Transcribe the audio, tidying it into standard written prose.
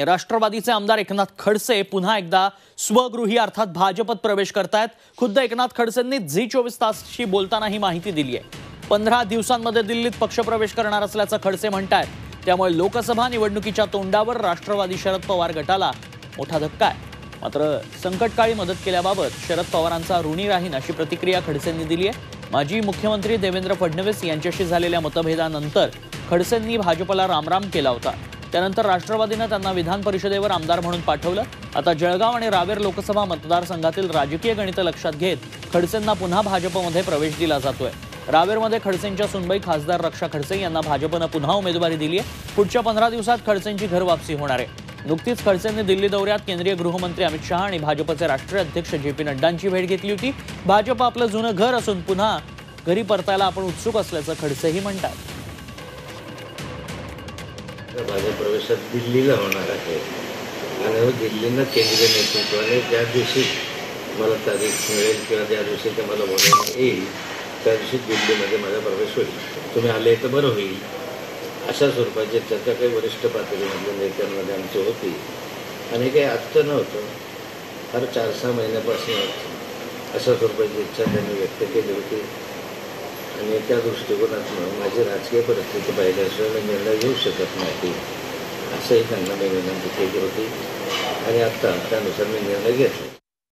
राष्ट्रवादीचे आमदार एकनाथ खडसे पुन्हा एकदा स्वगृही अर्थात भाजपत प्रवेश करतायत। खुद्द एकनाथ खडसेंनी झी 24 तासशी बोलताना ही माहिती दिली आहे। 15 दिवसांमध्ये दिल्लीत पक्षप्रवेश करणार असल्याचं खडसे म्हणतायत। त्यामुळे लोकसभा निवडणुकीच्या तोंडावर राष्ट्रवादी शरद पवार गटाला मोठा धक्का आहे। मात्र संकटकाळी मदत केल्याबाबत शरद पवारांचा ऋणी राहीन अशी प्रतिक्रिया खडसेंनी दिली आहे। माजी मुख्यमंत्री देवेंद्र फडणवीस यांच्याशी झालेल्या मतभेदानंतर खडसेंनी भाजपला रामराम केला होता। त्यानंतर राष्ट्रवादीने त्यांना विधान परिषदेवर आमदार म्हणून पाठवलं। आता जळगाव आणि रावेर लोकसभा मतदारसंघातील राजकीय गणित लक्षात घेत खडसेंना पुन्हा भाजपमध्ये प्रवेश दिला जातोय। रावेरमध्ये खडसेंच्या सुनबाई खासदार रक्षा खडसे यांना भाजपने पुन्हा उमेदवारी दिली आहे। पुढच्या 15 दिवसात खडसेंची घर वापसी होणार आहे। नुकतीच खडसेंनी दिल्ली दौऱ्यात केंद्रीय गृहमंत्री अमित शहा आणि भाजपचे राष्ट्रीय अध्यक्ष जे.पी. नड्डांची भेट घेतली होती। भाजप आपलं जुनं घर असून पुन्हा घरी परतायला आपण उत्सुक असल्याचं खडसेही म्हणतात। माझ्या प्रवेशात दिल्लीला होणार आहे आणि दिल्लीनं केंद्रीय नेतृत्वाने ज्या दिवशी मला तारीख मिळेल किंवा ज्या दिवशी ते मला बोलावण्यात येईल त्या दिवशी दिल्लीमध्ये माझा प्रवेश होईल। तुम्ही आले तर बरं होईल अशा स्वरूपाची चर्चा काही वरिष्ठ पातळीमधल्या नेत्यांमध्ये आमची होती आणि काही आजचं नव्हतं। हर 4-6 महिन्यापासून अशा स्वरूपाची इच्छा त्यांनी व्यक्त केली होती आणि त्या दृष्टिकोनातून माझी राजकीय परिस्थिती पाहिल्याशिवाय मी निर्णय घेऊ शकत नाही असंही त्यांना मी विनंती केली होती आणि आता त्यानुसार मी निर्णय घेतला।